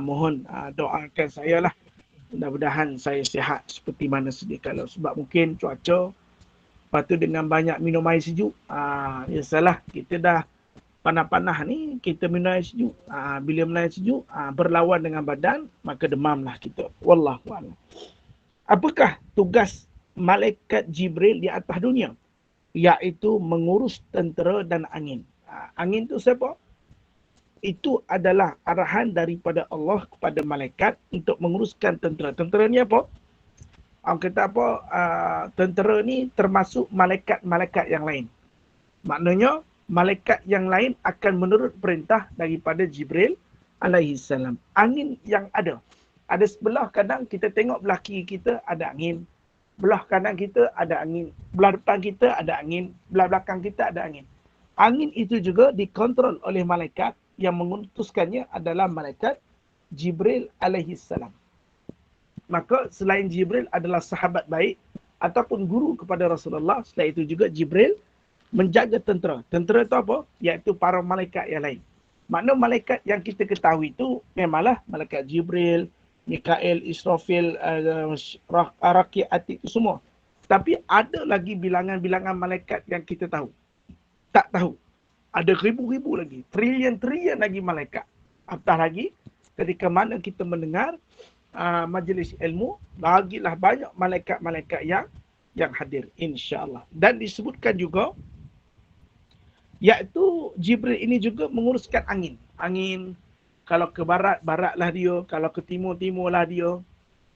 Mohon doakan saya lah. Mudah-mudahan saya sihat seperti mana sedia kala. Sebab mungkin cuaca, lepas tu dengan banyak minum air sejuk. Ya salah, kita dah panas-panas ni, kita minum air sejuk. Bila minum air sejuk, berlawan dengan badan, maka demamlah kita. Wallahualam. Apakah tugas malaikat Jibril di atas dunia? Iaitu mengurus tentera dan angin. Angin tu siapa? Itu adalah arahan daripada Allah kepada malaikat untuk menguruskan tentera. Tentera ni apa? Orang kata apa? Tentera ni termasuk malaikat-malaikat yang lain. Maknanya, malaikat yang lain akan menurut perintah daripada Jibril alaihi salam. Angin yang ada. Ada sebelah kadang kita tengok belah kiri kita ada angin. Belah kanan kita ada angin. Belah depan kita ada angin. Belah belakang kita ada angin. Angin itu juga dikontrol oleh malaikat. Yang mengutuskannya adalah malaikat Jibril alaihi salam. Maka selain Jibril adalah sahabat baik ataupun guru kepada Rasulullah, selain itu juga Jibril menjaga tentera. Tentera itu apa? Iaitu para malaikat yang lain. Makna malaikat yang kita ketahui itu memanglah malaikat Jibril, Mikael, Israfil, Raqi, Atid itu semua. Tapi ada lagi bilangan-bilangan malaikat yang kita tahu. Tak tahu. Ada ribu-ribu lagi, trilion-trilion lagi malaikat. Apatah lagi, ketika mana kita mendengar majlis ilmu, lagilah banyak malaikat-malaikat yang hadir, insya-Allah. Dan disebutkan juga, iaitu Jibril ini juga menguruskan angin. Angin, kalau ke barat, baratlah dia. Kalau ke timur, timurlah dia.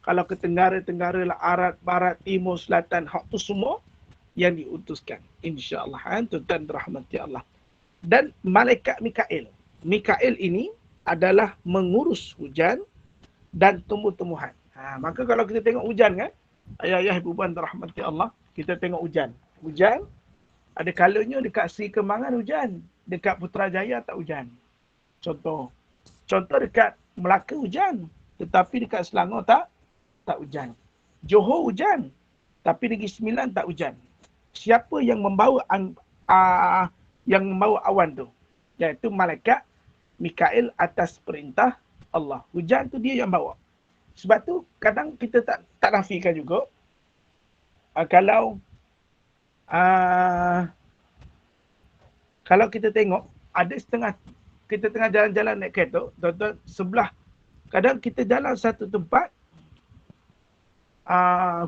Kalau ke tenggara, tenggaralah barat, barat, timur, selatan. Hak tu semua yang diutuskan, insya-Allah. Tuan-tuan rahmati Allah. Dan malaikat Mikael. Mikael ini adalah mengurus hujan dan tumbuh-tumbuhan. Maka kalau kita tengok hujan kan, ayah-ayah ibu puan rahmati Allah, kita tengok hujan. Hujan, ada kalanya dekat Sri Kembangan hujan. Dekat Putrajaya tak hujan. Contoh dekat Melaka hujan. Tetapi dekat Selangor tak hujan. Johor hujan. Tapi Negeri Sembilan tak hujan. Siapa yang membawa awan tu? Iaitu malaikat Mikael atas perintah Allah. Hujan tu dia yang bawa. Sebab tu kadang kita tak nafikan juga. Kalau kita tengok ada setengah kita tengah jalan-jalan naik kereta, tuan-tuan, sebelah kadang kita jalan satu tempat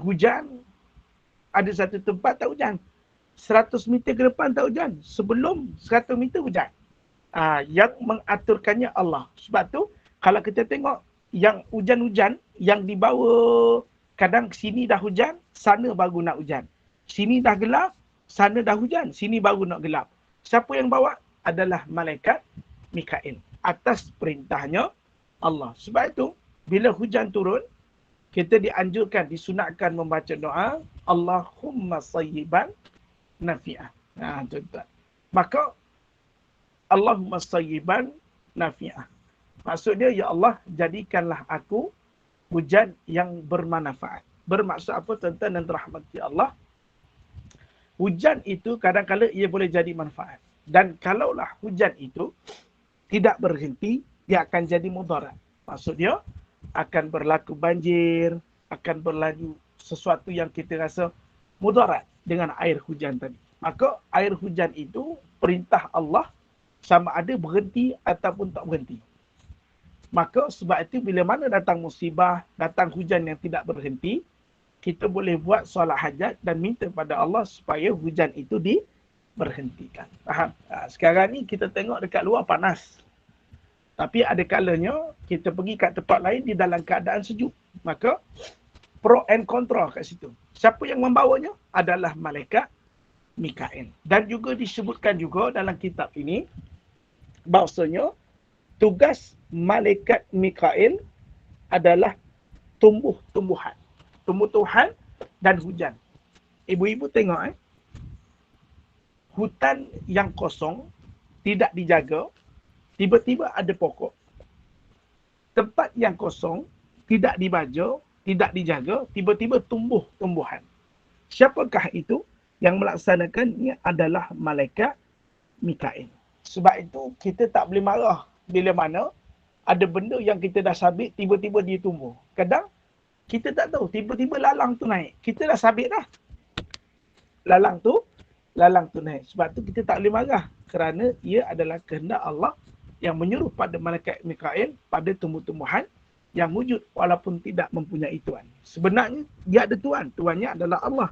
hujan, ada satu tempat tak hujan. 100 meter ke depan tak hujan. Sebelum 100 meter hujan. Yang mengaturkannya Allah. Sebab tu, kalau kita tengok yang hujan-hujan, yang dibawa, kadang sini dah hujan, sana baru nak hujan. Sini dah gelap, sana dah hujan, sini baru nak gelap. Siapa yang bawa? Adalah malaikat Mikael. Atas perintahnya Allah. Sebab itu, bila hujan turun, kita dianjurkan, disunatkan membaca doa, Allahumma sayyiban nafi'ah. Tuan-tuan. Maka, Allahumma sayyiban nafi'ah. Maksud dia, ya Allah, jadikanlah aku hujan yang bermanfaat. Bermaksud apa, tuan-tuan dan rahmati Allah? Hujan itu kadang-kadang ia boleh jadi manfaat. Dan kalaulah hujan itu tidak berhenti, dia akan jadi mudarat. Maksud dia, akan berlaku banjir, akan berlaku sesuatu yang kita rasa mudarat dengan air hujan tadi. Maka air hujan itu perintah Allah sama ada berhenti ataupun tak berhenti. Maka sebab itu bila mana datang musibah, datang hujan yang tidak berhenti, kita boleh buat solat hajat dan minta pada Allah supaya hujan itu diberhentikan. Faham? Sekarang ni kita tengok dekat luar panas. Tapi ada kalanya kita pergi kat tempat lain di dalam keadaan sejuk. Maka pro and contra kat situ. Siapa yang membawanya? Adalah malaikat Mikael. Dan juga disebutkan juga dalam kitab ini, bahawasanya tugas malaikat Mikael adalah tumbuh-tumbuhan. Tumbuh-tumbuhan dan hujan. Ibu-ibu tengok hutan yang kosong, tidak dijaga, tiba-tiba ada pokok. Tempat yang kosong, tidak dibaja, tidak dijaga, tiba-tiba tumbuh tumbuhan. Siapakah itu? Yang melaksanakannya adalah malaikat Mikael. Sebab itu kita tak boleh marah bila mana Ada benda yang kita dah sabit, tiba-tiba dia tumbuh. Kadang kita tak tahu, tiba-tiba lalang tu naik. Kita dah sabit dah. Lalang tu naik. Sebab tu kita tak boleh marah. Kerana ia adalah kehendak Allah yang menyuruh pada malaikat Mikail pada tumbuh-tumbuhan yang wujud walaupun tidak mempunyai tuan. Sebenarnya dia ada tuan. Tuannya adalah Allah.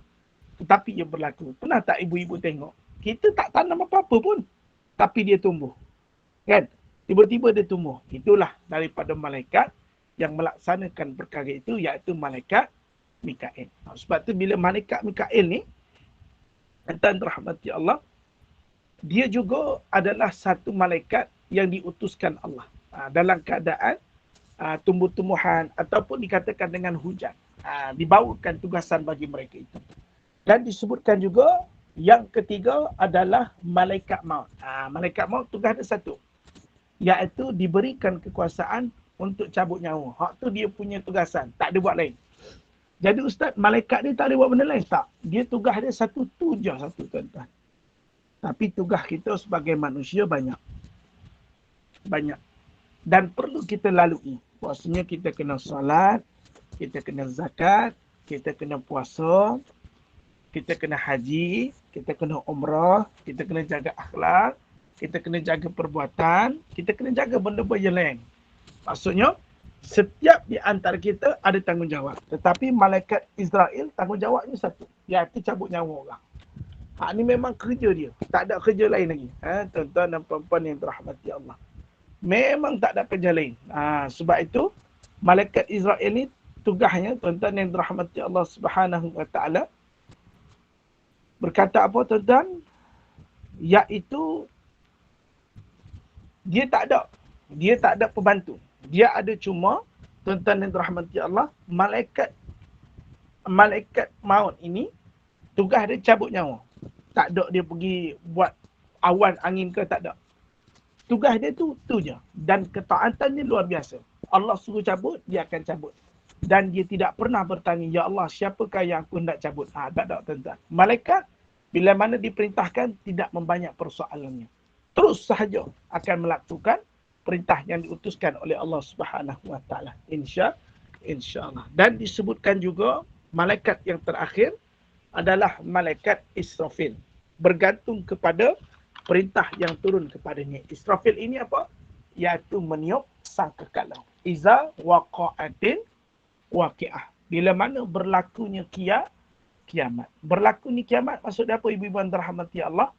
Tetapi ia berlaku. Pernah tak ibu-ibu tengok? Kita tak tanam apa-apa pun. Tapi dia tumbuh. Kan? Tiba-tiba dia tumbuh. Itulah daripada malaikat yang melaksanakan perkara itu, iaitu malaikat Mikail. Sebab tu bila malaikat Mikail ni, dan rahmati Allah, dia juga adalah satu malaikat yang diutuskan Allah dalam keadaan tumbuh-tumbuhan ataupun dikatakan dengan hujan. Dibawakan tugasan bagi mereka itu. Dan disebutkan juga yang ketiga adalah malaikat maut. Malaikat maut tugas dia satu, iaitu diberikan kekuasaan untuk cabut nyawa. Hak tu dia punya tugasan, tak ada buat lain. Jadi ustaz, malaikat dia tak ada buat benda lain? Tak. Dia tugas dia satu tu je, satu tuan-tuan. Tapi tugas kita sebagai manusia banyak. Banyak. Dan perlu kita lalui. Maksudnya kita kena solat, kita kena zakat, kita kena puasa, kita kena haji, kita kena umrah, kita kena jaga akhlak, kita kena jaga perbuatan, kita kena jaga benda-benda yang lain. Maksudnya, setiap di antara kita ada tanggungjawab. Tetapi malaikat Israel tanggungjawabnya satu, iaitu cabut nyawa orang. Ini memang kerja dia. Tak ada kerja lain lagi. Tuan-tuan dan puan-puan yang dirahmati Allah. Memang tak ada kerja lain. Sebab itu, malaikat Israel ni tugasnya, tuan-tuan yang dirahmati Allah Subhanahu Wa Taala, berkata apa tuan-tuan? Iaitu, dia tak ada pembantu. Dia ada cuma, tuan-tuan yang dirahmati Allah, malaikat maut ini, tugas dia cabut nyawa. Tak ada dia pergi buat awan angin ke, tak ada. Tugas dia tu je. Dan ketaatannya luar biasa. Allah suruh cabut, dia akan cabut. Dan dia tidak pernah bertanya, ya Allah, siapakah yang aku hendak cabut? Tak ada tuan-tuan. Malaikat, bila mana diperintahkan, tidak membanyak persoalannya. Terus sahaja akan melakukan perintah yang diutuskan oleh Allah Subhanahu Wa Taala. InsyaAllah. Dan disebutkan juga malaikat yang terakhir adalah malaikat Israfil. Bergantung kepada perintah yang turun kepadanya. Israfil ini apa? Iaitu meniup sangkakala. Iza waqa'atin waqi'ah. Bila mana berlakunya kiamat. Berlaku ni kiamat maksud apa ibu-ibu yang dirahmati Allah?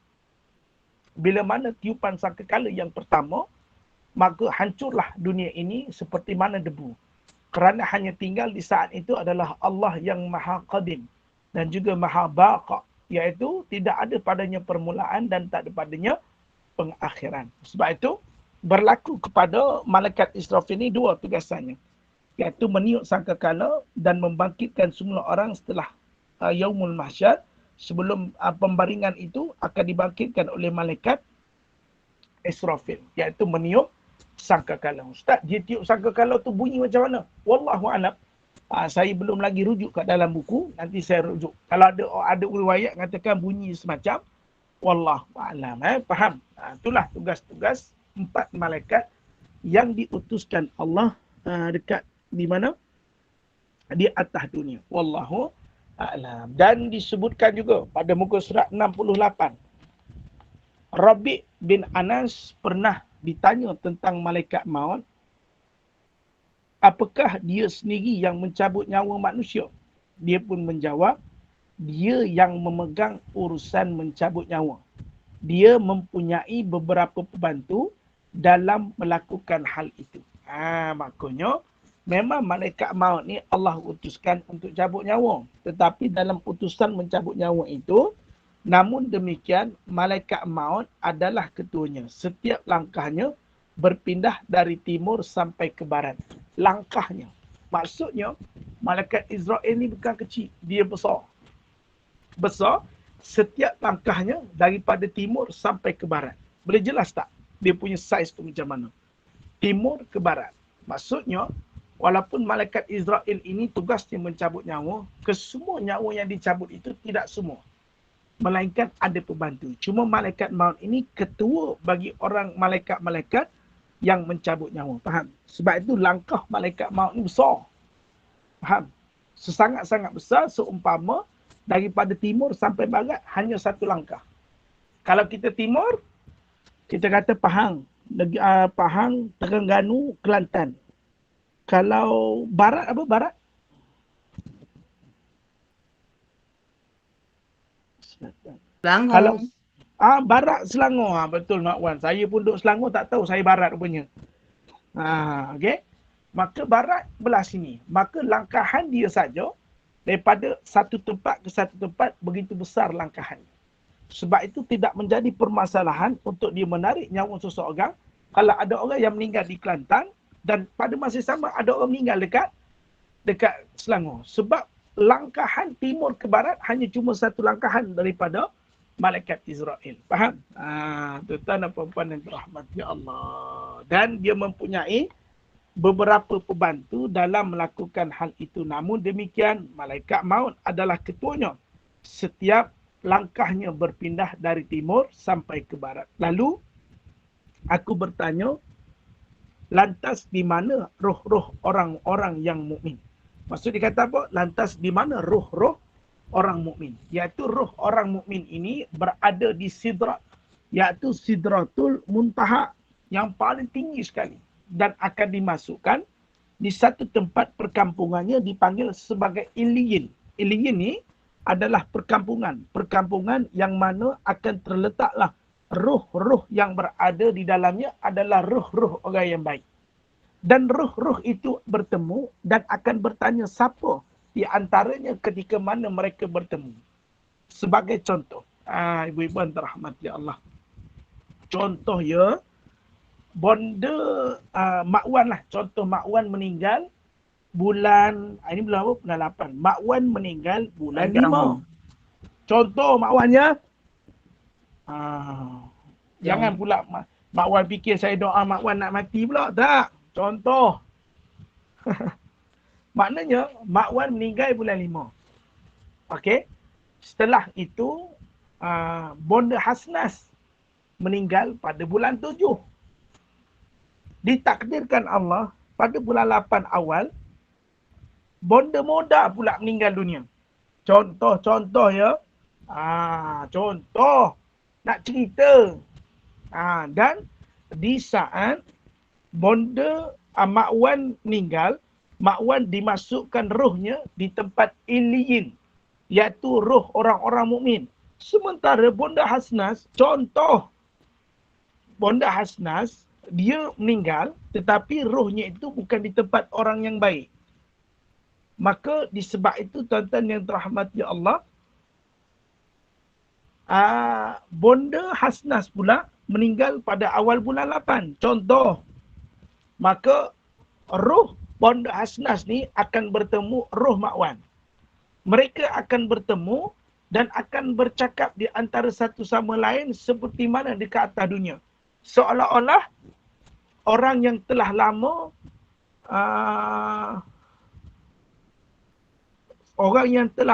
Bila mana tiupan sangkakala yang pertama, maka hancurlah dunia ini seperti mana debu. Kerana hanya tinggal di saat itu adalah Allah yang Maha Qadim dan juga Maha Baqa, iaitu tidak ada padanya permulaan dan tak ada padanya pengakhiran. Sebab itu berlaku kepada malaikat Israfil ini dua tugasannya, iaitu meniup sangkakala dan membangkitkan semua orang setelah Yaumul Mahsyar. Sebelum pembaringan itu akan dibangkitkan oleh malaikat Israfil, iaitu meniup sangkakala. Ustaz, dia tiup sangkakala tu bunyi macam mana? Wallahu a'lam. Saya belum lagi rujuk kat dalam buku, nanti saya rujuk. Kalau ada riwayat katakan bunyi semacam wallahu a'lam. Faham? Itulah tugas-tugas 4 malaikat yang diutuskan Allah dekat di mana? Di atas dunia. Wallahu a'lam. Dan disebutkan juga pada muka surat 68. Rabi' bin Anas pernah ditanya tentang malaikat maut, apakah dia sendiri yang mencabut nyawa manusia? Dia pun menjawab, dia yang memegang urusan mencabut nyawa. Dia mempunyai beberapa pembantu dalam melakukan hal itu. Maknanya, memang malaikat maut ni Allah utuskan untuk cabut nyawa. Tetapi dalam utusan mencabut nyawa itu, namun demikian, malaikat maut adalah ketuanya. Setiap langkahnya berpindah dari timur sampai ke barat. Langkahnya. Maksudnya, malaikat Israel ni bukan kecil. Dia besar. Besar. Setiap langkahnya daripada timur sampai ke barat. Boleh jelas tak? Dia punya saiz tu macam mana? Timur ke barat. Maksudnya, walaupun malaikat Israel ini tugasnya mencabut nyawa, kesemua nyawa yang dicabut itu tidak semua. Melainkan ada pembantu. Cuma malaikat maut ini ketua bagi orang malaikat-malaikat yang mencabut nyawa. Faham? Sebab itu langkah malaikat maut ni besar. Faham? Sesangat-sangat besar seumpama daripada timur sampai barat hanya satu langkah. Kalau kita timur, kita kata Pahang, Pahang, Terengganu, Kelantan. Kalau barat apa barat? Selangor. Kalau barat Selangor. Betul Mak Wan. Saya pun duduk Selangor tak tahu saya barat rupanya. Okey. Maka barat belah sini. Maka langkahan dia saja daripada satu tempat ke satu tempat begitu besar langkahan. Sebab itu tidak menjadi permasalahan untuk dia menarik nyawa seseorang kalau ada orang yang meninggal di Kelantan dan pada masa sama ada orang meninggal dekat Selangor. Sebab langkahan timur ke barat hanya cuma satu langkahan daripada malaikat Israel. Faham? Tuan-tuan dan puan-puan yang dirahmati Allah. Dan dia mempunyai beberapa pembantu dalam melakukan hal itu. Namun demikian, malaikat maut adalah ketuanya. Setiap langkahnya berpindah dari timur sampai ke barat. Lalu, aku bertanya, lantas di mana roh-roh orang-orang yang mukmin? Maksud dia kata apa? Lantas di mana roh-roh orang mukmin? Iaitu roh orang mukmin ini berada di sidrat, iaitu sidratul muntaha, yang paling tinggi sekali. Dan akan dimasukkan di satu tempat perkampungannya dipanggil sebagai Iliyin. Iliyin ni adalah perkampungan. Perkampungan yang mana akan terletaklah roh-roh yang berada di dalamnya adalah roh-roh orang yang baik. Dan roh-roh itu bertemu dan akan bertanya siapa di antaranya ketika mana mereka bertemu. Sebagai contoh. Ibu-ibu yang dirahmati Allah. Contoh ya. Bonda Mak Wan lah. Contoh Mak Wan meninggal bulan, ini bulan apa? Bulan 8. Mak Wan meninggal bulan 5. Contoh Mak Wan ya. Jangan pula Mak Wan fikir saya doa Mak Wan nak mati pula. Tak. Contoh. Maknanya Mak Wan meninggal bulan 5. Okey. Setelah itu Bonda Hasnas meninggal pada bulan 7. Ditakdirkan Allah pada bulan 8 awal Bonda Moda pula meninggal dunia. Contoh ya. Contoh. Nak cerita. Dan di saat Bonda Mak Wan meninggal, Mak Wan dimasukkan rohnya di tempat Iliyin, iaitu roh orang-orang mukmin. Sementara Bonda Hasnas, contoh Bonda Hasnas, dia meninggal tetapi rohnya itu bukan di tempat orang yang baik. Maka disebab itu tuan-tuan yang dirahmati Allah, Bonda Hasnas pula meninggal pada awal bulan 8. Contoh. Maka roh Bonda Hasnas ni akan bertemu roh Mak Wan. Mereka akan bertemu dan akan bercakap di antara satu sama lain seperti mana di ke atas dunia. Seolah-olah orang yang telah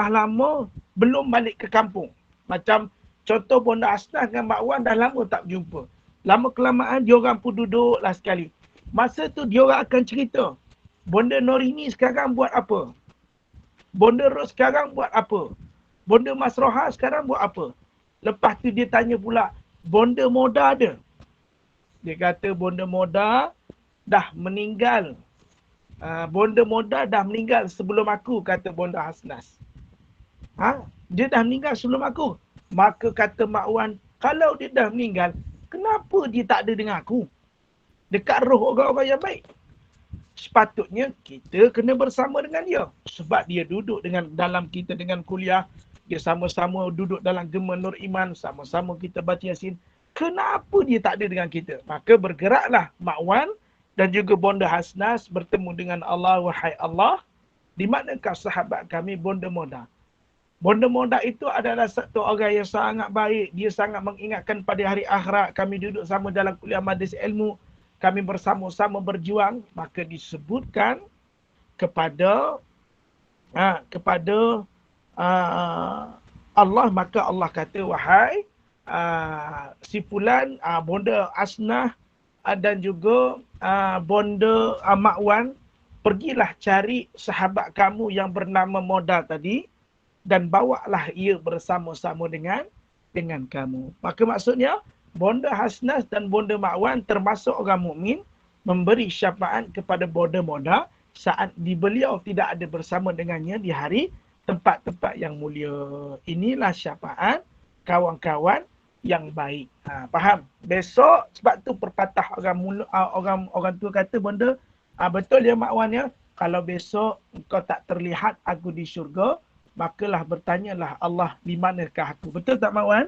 lama belum balik ke kampung. Macam contoh Bonda Hasnas dengan Mak Wan dah lama tak berjumpa. Lama kelamaan diorang pun duduklah sekali. Masa tu diorang akan cerita. Bonda Norini sekarang buat apa? Bonda Ros sekarang buat apa? Bonda Masroha sekarang buat apa? Lepas tu dia tanya pula, Bonda Moda ada? Dia kata Bonda Moda dah meninggal. Bonda Moda dah meninggal sebelum aku, kata Bonda Hasnas. Dia dah meninggal sebelum aku. Maka kata Mak Wan, kalau dia dah meninggal, kenapa dia tak ada dengan aku? Dekat roh orang-orang yang baik. Sepatutnya kita kena bersama dengan dia. Sebab dia duduk dalam kita dengan kuliah. Dia sama-sama duduk dalam Gema Nur Iman. Sama-sama kita baca Yasin. Kenapa dia tak ada dengan kita? Maka bergeraklah Mak Wan dan juga Bonda Hasnas bertemu dengan Allah. Wahai Allah, di manakah sahabat kami Bonda Moda? Bonda Moda itu adalah satu orang yang sangat baik. Dia sangat mengingatkan pada hari akhirat. Kami duduk sama dalam kuliah majlis ilmu. Kami bersama-sama berjuang. Maka disebutkan kepada Allah. Maka Allah kata, wahai si fulan, Bonda Hasnas dan juga bonda Mak Wan, pergilah cari sahabat kamu yang bernama Moda tadi dan bawalah ia bersama-sama dengan kamu. Maka maksudnya bonda Hasnas dan bonda Mak Wan termasuk orang mukmin memberi syafaat kepada bonda Moda saat beliau tidak ada bersama dengannya di hari tempat-tempat yang mulia. Inilah syafaat kawan-kawan yang baik. Faham? Besok sebab tu perpatah orang tua kata bonda betul ya Mak Wan ya. Kalau besok kau tak terlihat aku di syurga, makalah bertanyalah Allah di manakah aku. Betul tak Mak Wan?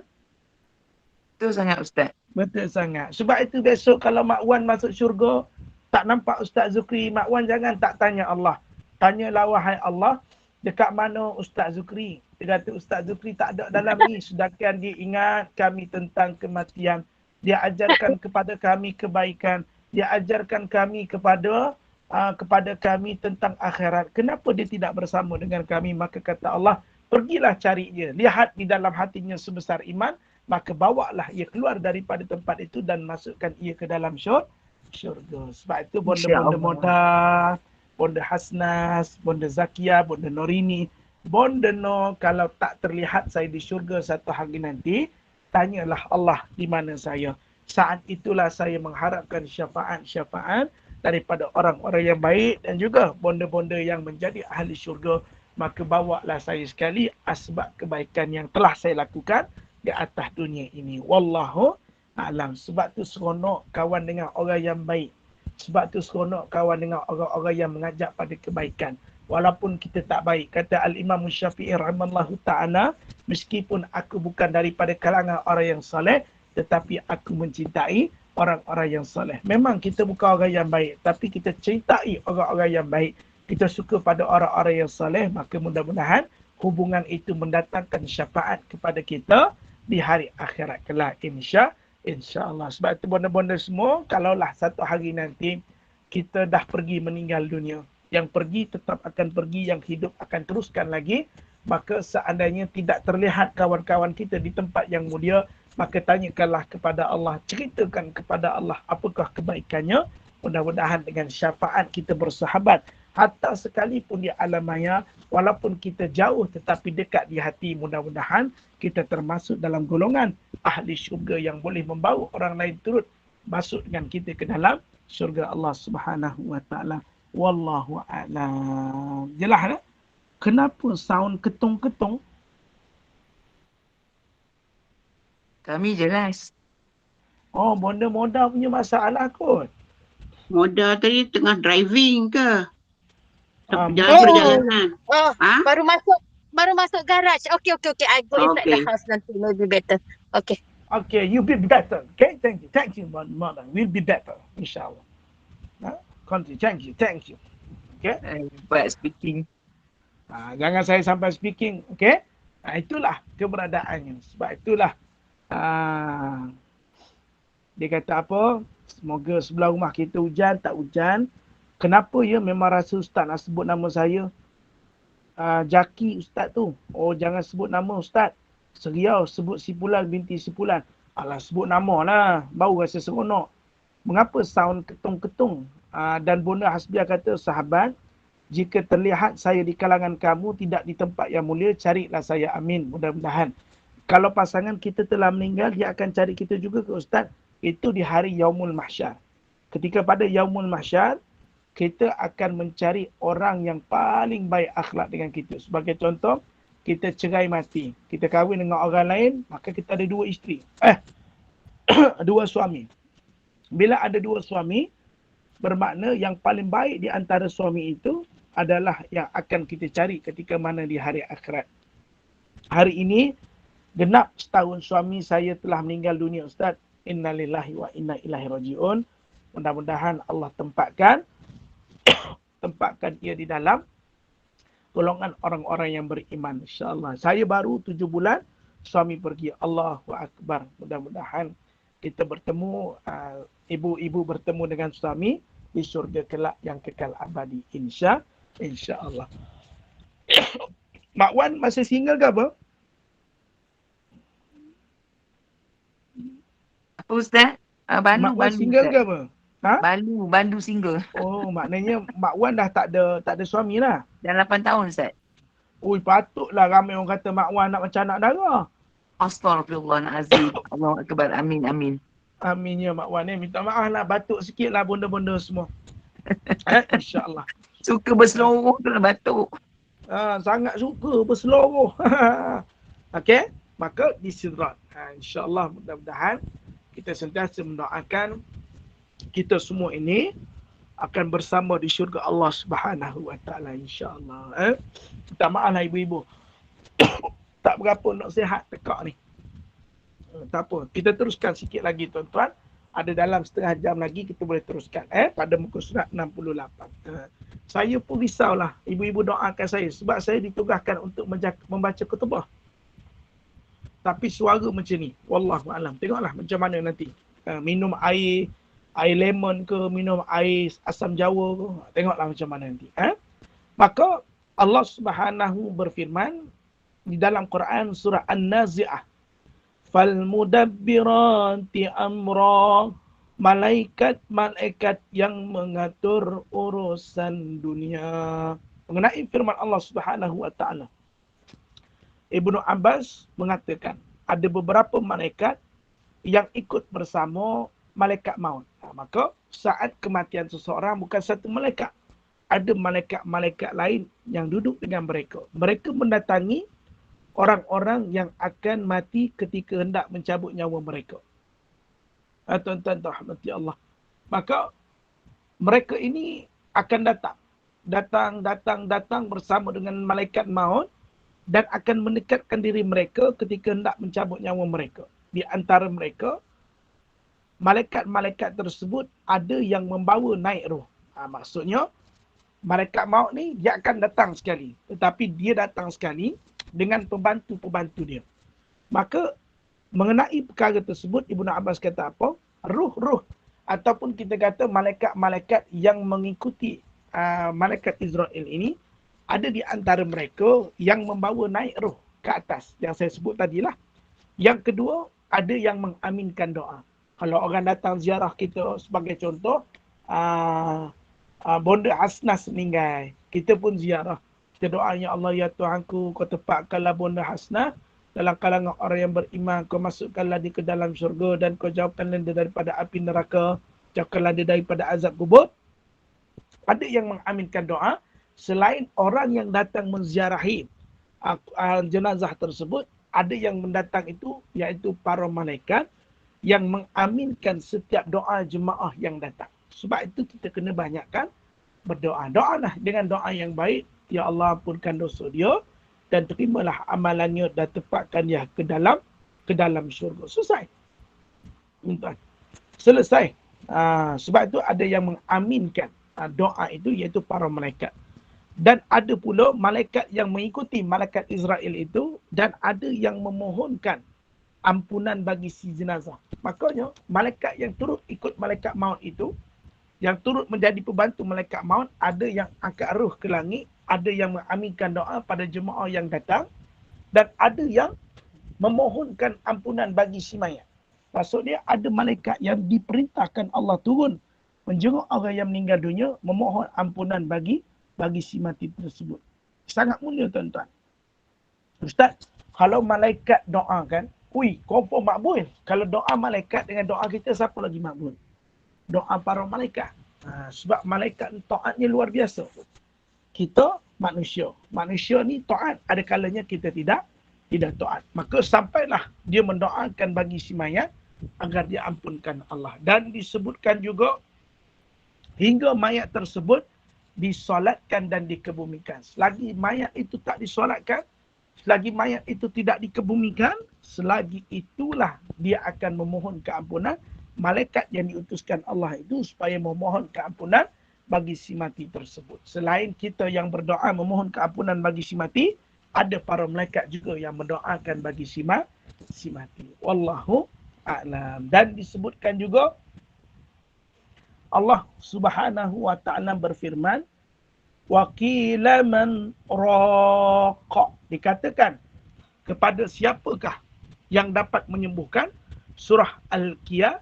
Betul sangat Ustaz. Betul sangat. Sebab itu besok kalau Mak Wan masuk syurga, tak nampak Ustaz Zukri, Mak Wan jangan tak tanya Allah. Tanyalah wahai Allah, dekat mana Ustaz Zukri? Dia kata Ustaz Zukri tak ada dalam ni. Sedangkan dia ingat kami tentang kematian. Dia ajarkan kepada kami kebaikan. Dia ajarkan kami kepada kami tentang akhirat. Kenapa dia tidak bersama dengan kami? Maka kata Allah, pergilah cari dia. Lihat di dalam hatinya sebesar iman. Maka bawalah ia keluar daripada tempat itu dan masukkan ia ke dalam syurga. Sebab itu bonda-bonda Moda, bonda Hasnas, bonda Zakia, bonda Norini, bonda No, kalau tak terlihat saya di syurga satu hari nanti, tanyalah Allah di mana saya. Saat itulah saya mengharapkan syafaat-syafaat daripada orang-orang yang baik dan juga bonda-bonda yang menjadi ahli syurga. Maka bawalah saya sekali asbab kebaikan yang telah saya lakukan di atas dunia ini. Wallahu a'lam. Sebab tu seronok kawan dengan orang yang baik. Sebab tu seronok kawan dengan orang-orang yang mengajak pada kebaikan. Walaupun kita tak baik. Kata Al-Imam Syafi'i rahimahullahu ta'ala, meskipun aku bukan daripada kalangan orang yang soleh, tetapi aku mencintai orang-orang yang soleh. Memang kita bukan orang yang baik, tapi kita cintai orang-orang yang baik. Kita suka pada orang-orang yang soleh, maka mudah-mudahan hubungan itu mendatangkan syafaat kepada kita di hari akhirat kelak, insya-Allah. Sebab itu bonda-bonda semua, kalaulah satu hari nanti kita dah pergi meninggal dunia, yang pergi tetap akan pergi, yang hidup akan teruskan lagi, maka seandainya tidak terlihat kawan-kawan kita di tempat yang mulia, maka tanyakanlah kepada Allah, ceritakan kepada Allah apakah kebaikannya. Mudah-mudahan dengan syafaat kita bersahabat, hatta sekalipun di alam maya, walaupun kita jauh tetapi dekat di hati, mudah-mudahan kita termasuk dalam golongan ahli syurga yang boleh membawa orang lain turut masuk dengan kita ke dalam syurga Allah Subhanahu wa taala. Wallahu a'lam. Jelas tak? Kenapa sound ketung-ketung? Kami jelas. Oh, bonda Moda punya masalah kot. Moda tadi tengah driving ke? Perjalanan. Baru masuk garage. Okay. I go inside the house nanti. Maybe better. Okay. Okay, you be better. Okay, thank you, Mother. We'll be better, insyaAllah. Continue. Thank you. Okay. Buat speaking. Jangan saya sampai speaking, okay? Itulah keberadaannya. Sebab itulah dia kata apa? Semoga sebelah rumah kita hujan, tak hujan. Kenapa ya memang rasa Ustaz nak sebut nama saya? Jaki Ustaz tu. Oh, jangan sebut nama Ustaz. Seriau sebut Sipulan binti Sipulan. Alah, sebut nama lah. Baru rasa seronok. Mengapa sound ketung-ketung? Dan Bonda Hasbiah kata, sahabat, jika terlihat saya di kalangan kamu, tidak di tempat yang mulia, carilah saya. Amin. Mudah-mudahan. Kalau pasangan kita telah meninggal, dia akan cari kita juga ke Ustaz. Itu di hari Yaumul Mahsyar. Ketika pada Yaumul Mahsyar, kita akan mencari orang yang paling baik akhlak dengan kita. Sebagai contoh, kita cerai mati. Kita kahwin dengan orang lain, maka kita ada dua isteri. Dua suami. Bila ada dua suami, bermakna yang paling baik di antara suami itu adalah yang akan kita cari ketika mana di hari akhirat. Hari ini, genap setahun suami saya telah meninggal dunia, Ustaz. Innalillahi wa inna ilaihi raji'un. Mudah-mudahan Allah tempatkan ia di dalam golongan orang-orang yang beriman, insya-Allah. Saya baru 7 bulan, suami pergi. Allahu Akbar. Mudah-mudahan kita bertemu, ibu-ibu bertemu dengan suami di syurga kelak yang kekal abadi, insya-Allah. Mak Wan masih single ke apa? Apa Ustaz? Bandu, Mak Wan bandu single Ustaz. ke apa? Ha? Bandu single. Oh, maknanya Mak Wan dah tak ada suami lah. Dah 8 tahun Ustaz. Ui, patutlah ramai orang kata Mak Wan nak macam anak dara. Astaghfirullahalazim. Allahu akbar. Amin, amin. Aminnya Mak Wan ni. Minta maaf lah, batuk sikit lah benda-benda semua. InsyaAllah. Suka berseluruh tu lah batuk. Sangat suka berseluruh. Okey, maka disidrat. InsyaAllah mudah-mudahan kita sentiasa mendoakan kita semua ini akan bersama di syurga Allah Subhanahu Wa Taala insya-Allah. Minta maaf lah ibu-ibu. Tak berapa nak sihat tekak ni. Tak apa. Kita teruskan sikit lagi tuan-tuan. Ada dalam setengah jam lagi kita boleh teruskan pada muka surat 68. Saya pun risaulah ibu-ibu doakan saya sebab saya ditugaskan untuk membaca khutbah. Tapi suara macam ni. Wallahu a'lam. Tengoklah macam mana nanti. Minum air lemon ke, minum air asam jawa ke. Tengoklah macam mana nanti. Maka Allah Subhanahu berfirman di dalam Quran surah An-Nazi'ah. Falmudabbirati amra. Malaikat-malaikat yang mengatur urusan dunia. Mengenai firman Allah Subhanahu wa taala. Ibnu Abbas mengatakan ada beberapa malaikat yang ikut bersama malaikat maut. Maka saat kematian seseorang bukan satu malaikat. Ada malaikat-malaikat lain yang duduk dengan mereka. Mereka mendatangi orang-orang yang akan mati ketika hendak mencabut nyawa mereka. Tuan-tuan rahmati Allah. Maka mereka ini akan datang bersama dengan malaikat maut dan akan mendekatkan diri mereka ketika hendak mencabut nyawa mereka. Di antara mereka, malaikat-malaikat tersebut ada yang membawa naik roh. Maksudnya, malaikat maut ni dia akan datang sekali. Tetapi dia datang sekali dengan pembantu-pembantu dia. Maka, mengenai perkara tersebut, Ibnu Abbas kata apa? Ruh-ruh ataupun kita kata malaikat-malaikat yang mengikuti malaikat Israel ini, ada di antara mereka yang membawa naik roh ke atas. Yang saya sebut tadilah. Yang kedua, ada yang mengaminkan doa. Kalau orang datang ziarah kita sebagai contoh, Bonda Hasnas meninggal. Kita pun ziarah. Kita doa, ya Allah, ya Tuhanku, kau tempatkanlah Bonda Hasnas dalam kalangan orang yang beriman. Kau masukkanlah dia ke dalam syurga dan kau jauhkanlah dia daripada api neraka. Jauhkanlah dia daripada azab kubur. Ada yang mengaminkan doa. Selain orang yang datang menziarahi jenazah tersebut, ada yang mendatang itu, iaitu para malaikat yang mengaminkan setiap doa jemaah yang datang. Sebab itu kita kena banyakkan berdoa. Doalah dengan doa yang baik. Ya Allah, ampunkan dosa dia dan terimalah amalannya dan tempatkan dia ke dalam syurga. Selesai. Selesai. Sebab itu ada yang mengaminkan doa itu, iaitu para malaikat. Dan ada pula malaikat yang mengikuti malaikat Israel itu dan ada yang memohonkan ampunan bagi si jenazah. Makanya malaikat yang turut ikut malaikat maut itu, yang turut menjadi pembantu malaikat maut, ada yang angkat roh ke langit, ada yang mengaminkan doa pada jemaah yang datang dan ada yang memohonkan ampunan bagi si mayat. Maksudnya ada malaikat yang diperintahkan Allah turun menjenguk orang yang meninggal dunia, memohon ampunan bagi si mati tersebut. Sangat mulia tuan-tuan. Ustaz, kalau malaikat doakan, confirm makbul. Kalau doa malaikat dengan doa kita, siapa lagi makbul? Doa para malaikat. Sebab malaikat taatnya luar biasa. Kita manusia. Manusia ni taat. Ada kalanya kita tidak taat. Maka sampailah dia mendoakan bagi si mayat agar dia ampunkan Allah. Dan disebutkan juga hingga mayat tersebut disolatkan dan dikebumikan. Selagi mayat itu tak disolatkan, selagi mayat itu tidak dikebumikan, selagi itulah dia akan memohon keampunan. Malaikat yang diutuskan Allah itu supaya memohon keampunan bagi si mati tersebut. Selain kita yang berdoa memohon keampunan bagi si mati, ada para malaikat juga yang mendoakan bagi si mati. Wallahu a'lam. Dan disebutkan juga Allah Subhanahu wa ta'ala berfirman, wa qila man raqa. Dikatakan kepada siapakah yang dapat menyembuhkan. Surah Al-Qiyah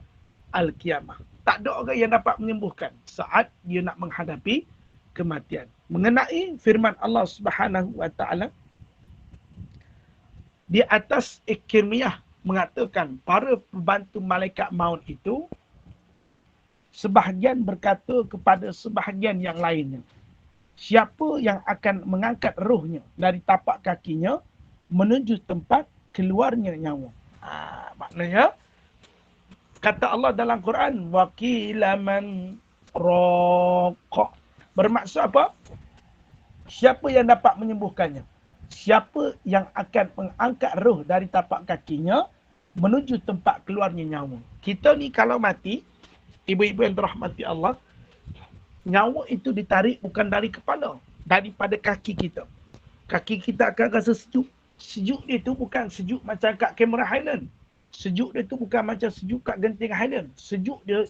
al-qiyamah. Tak ada orang yang dapat menyembuhkan saat dia nak menghadapi kematian. Mengenai firman Allah Subhanahu wa taala di atas Ikrimiyah mengatakan para pembantu malaikat maut itu sebahagian berkata kepada sebahagian yang lainnya, siapa yang akan mengangkat rohnya dari tapak kakinya menuju tempat keluarnya nyawa. Maknanya kata Allah dalam Quran, waqila man raqa. Bermaksud apa? Siapa yang dapat menyembuhkannya? Siapa yang akan mengangkat roh dari tapak kakinya menuju tempat keluarnya nyawa. Kita ni kalau mati, ibu-ibu yang dirahmati Allah, nyawa itu ditarik bukan dari kepala, daripada kaki kita. Kaki kita akan rasa sejuk. Sejuk dia tu bukan sejuk macam kat Cameron Highland. Sejuk dia tu bukan macam sejuk kat Genting Highland. Sejuk dia,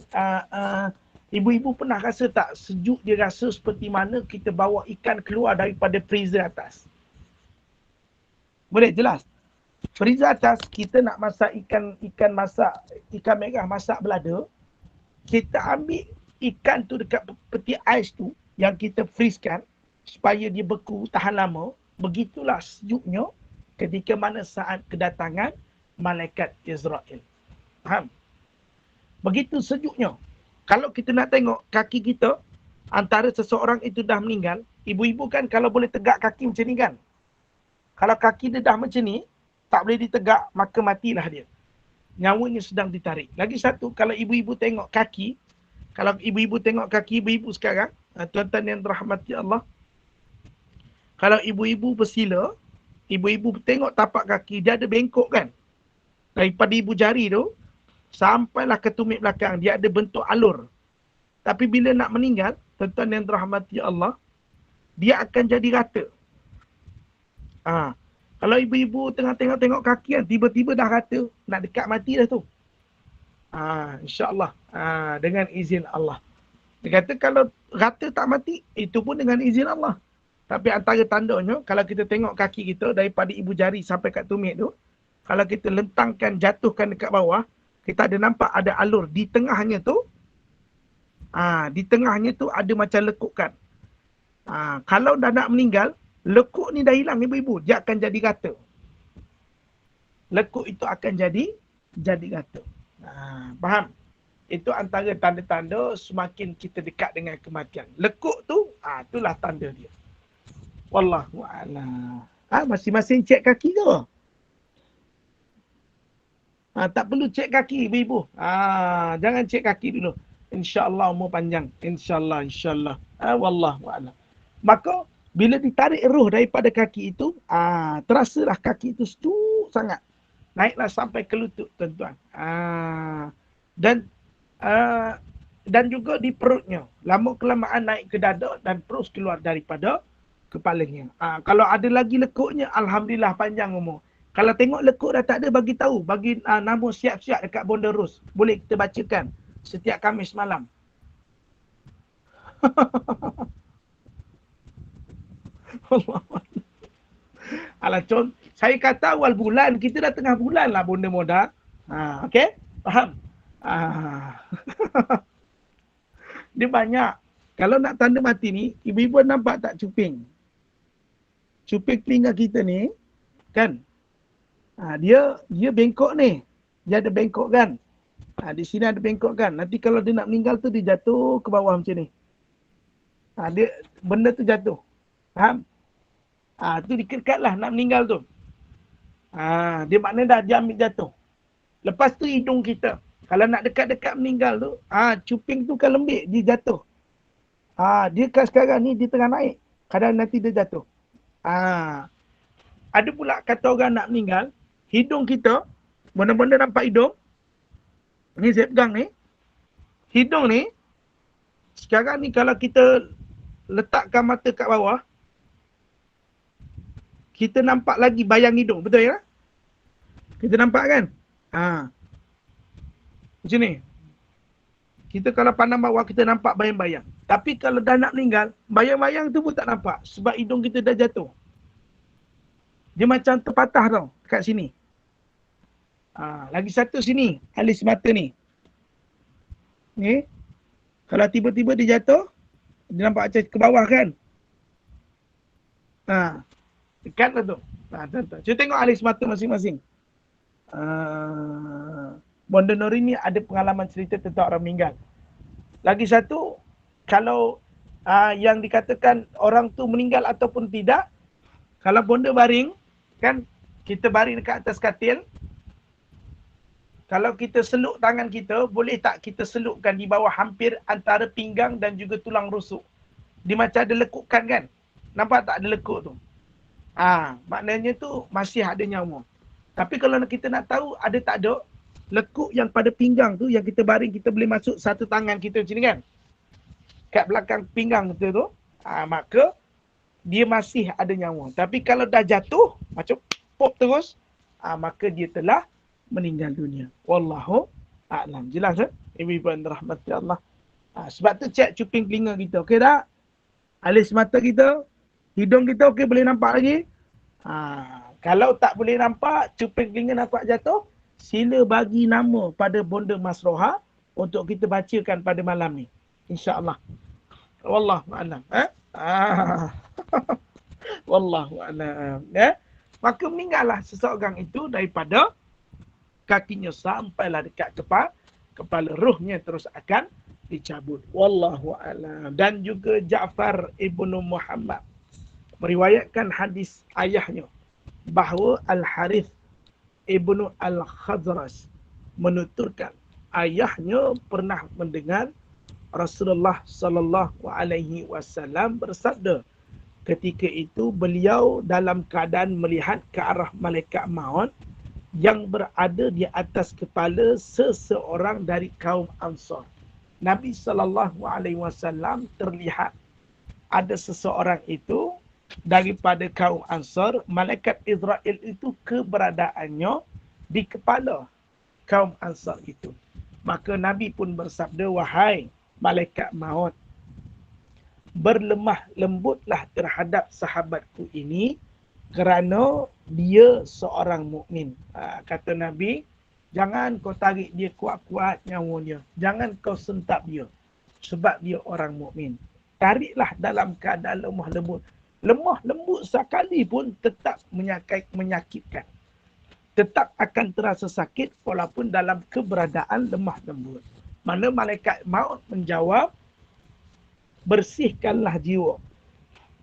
ibu-ibu pernah rasa tak sejuk dia rasa seperti mana kita bawa ikan keluar daripada freezer atas? Boleh jelas? Freezer atas, kita nak masak ikan merah masak belada, kita ambil ikan tu dekat peti ais tu yang kita freeze-kan supaya dia beku tahan lama. Begitulah sejuknya ketika mana saat kedatangan malaikat Israel. Faham? Begitu sejuknya. Kalau kita nak tengok kaki kita, antara seseorang itu dah meninggal, ibu-ibu kan kalau boleh tegak kaki macam ni kan. Kalau kaki dia dah macam ni, tak boleh ditegak, maka matilah dia. Nyawanya sedang ditarik. Lagi satu, kalau ibu-ibu tengok kaki, ibu-ibu sekarang, tuan-tuan yang dirahmati Allah, kalau ibu-ibu bersila, ibu-ibu tengok tapak kaki, dia ada bengkok kan? Daripada ibu jari tu, sampailah ke tumit belakang, dia ada bentuk alur. Tapi bila nak meninggal, tuan-tuan yang dirahmati Allah, dia akan jadi rata. Kalau ibu-ibu tengah tengok kaki kan, tiba-tiba dah rata, nak dekat mati dah tu. InsyaAllah, dengan izin Allah. Dia kata kalau rata tak mati, itu pun dengan izin Allah. Tapi antara tandanya, kalau kita tengok kaki kita daripada ibu jari sampai kat tumit tu, kalau kita lentangkan, jatuhkan dekat bawah, kita ada nampak ada alur di tengahnya tu. Di tengahnya tu ada macam lekukan. Kalau dah nak meninggal, lekuk ni dah hilang ibu-ibu, dia akan jadi rata. Lekuk itu akan jadi rata. Faham? Itu antara tanda-tanda semakin kita dekat dengan kematian. Lekuk tu, itulah tanda dia. Wallahu a'lam. Masing-masing cek kaki ke? Tak perlu cek kaki ibu-ibu. Jangan cek kaki dulu. InsyaAllah umur panjang. InsyaAllah. Wallahu a'lam. Maka bila ditarik roh daripada kaki itu, terasalah kaki itu sejuk sangat. Naiklah sampai ke lutut, tuan-tuan. Dan juga di perutnya. Lama-kelamaan naik ke dada dan terus keluar daripada kepalanya. Kalau ada lagi lekuknya, alhamdulillah panjang umur. Kalau tengok lekuk dah tak ada, bagi tahu. Bagi nama siap-siap dekat Bonda Rus. Boleh kita bacakan setiap Khamis malam. Alah, saya kata awal bulan, kita dah tengah bulan lah Bonda Moda. Okey? Faham? Dia banyak. Kalau nak tanda mati ni, ibu-ibu nampak tak cuping? Cuping telinga kita ni, kan? Dia bengkok ni. Dia ada bengkok kan? Di sini ada bengkok kan? Nanti kalau dia nak meninggal tu, dia jatuh ke bawah macam ni. Benda tu jatuh. Faham? Tu dekat lah nak meninggal tu. Dia maknanya dah dia ambil jatuh. Lepas tu hidung kita. Kalau nak dekat-dekat meninggal tu, cuping tu kan lembik, dia jatuh. Dia kan sekarang ni, dia tengah naik. Kadang nanti dia jatuh. Ada pula kata orang nak meninggal, hidung kita, benda-benda nampak hidung. Ni saya pegang ni. Hidung ni, sekarang ni kalau kita letakkan mata kat bawah, kita nampak lagi bayang hidung. Betul ya? Kita nampak kan? Macam ni. Kita kalau pandang bawah, kita nampak bayang-bayang. Tapi kalau dah nak meninggal, bayang-bayang tu pun tak nampak. Sebab hidung kita dah jatuh. Dia macam terpatah tau, kat sini. Lagi satu sini, alis mata ni. Ni. Kalau tiba-tiba dia jatuh, dia nampak macam ke bawah kan? Ha. Dekat lah tu. Ha, tuan-tuan. Cuba tengok alis mata masing-masing. Bonda Nori ni ada pengalaman cerita tentang orang meninggal. Lagi satu, kalau yang dikatakan orang tu meninggal ataupun tidak, kalau bonda baring, kan kita baring dekat atas katil, kalau kita seluk tangan kita, boleh tak kita selukkan di bawah hampir antara pinggang dan juga tulang rusuk. Dia macam ada lekukan kan? Nampak tak ada lekuk tu? Maknanya tu masih ada nyawa. Tapi kalau kita nak tahu ada tak ada, lekuk yang pada pinggang tu, yang kita baring, kita boleh masuk satu tangan kita macam ni kan? Kat belakang pinggang kita tu, maka dia masih ada nyawa. Tapi kalau dah jatuh, macam pop terus, maka dia telah meninggal dunia. Wallahu a'lam. Jelas tak? Ibu-ibu dan rahmati Allah. Sebab tu cek cuping telinga kita. Okey tak? Alis mata kita, hidung kita okey, boleh nampak lagi? Kalau tak boleh nampak, cuping telinga nampak jatuh, sila bagi nama pada Bonda Masroha untuk kita bacakan pada malam ni. InsyaAllah. Wallahu a'lam. Wallahu a'lam. Maka meninggallah seseorang itu daripada kakinya sampailah dekat kepala, rohnya terus akan dicabut. Wallahu a'lam. Dan juga Ja'far ibnu Muhammad meriwayatkan hadis ayahnya bahawa Al-Harith ibnu Al-Khazraj menuturkan ayahnya pernah mendengar Rasulullah sallallahu alaihi wasallam bersabda, ketika itu beliau dalam keadaan melihat ke arah malaikat maut yang berada di atas kepala seseorang dari kaum Ansar. Nabi sallallahu alaihi wasallam terlihat ada seseorang itu daripada kaum Ansar, malaikat Israel itu keberadaannya di kepala kaum Ansar itu. Maka Nabi pun bersabda, wahai malaikat maut, berlemah lembutlah terhadap sahabatku ini kerana dia seorang mukmin. Kata Nabi, jangan kau tarik dia kuat-kuat nyawanya. Jangan kau sentap dia sebab dia orang mukmin. Tariklah dalam keadaan lemah lembut. Lemah lembut sekali pun tetap menyakitkan. Tetap akan terasa sakit walaupun dalam keberadaan lemah lembut. Mana malaikat maut menjawab, bersihkanlah jiwa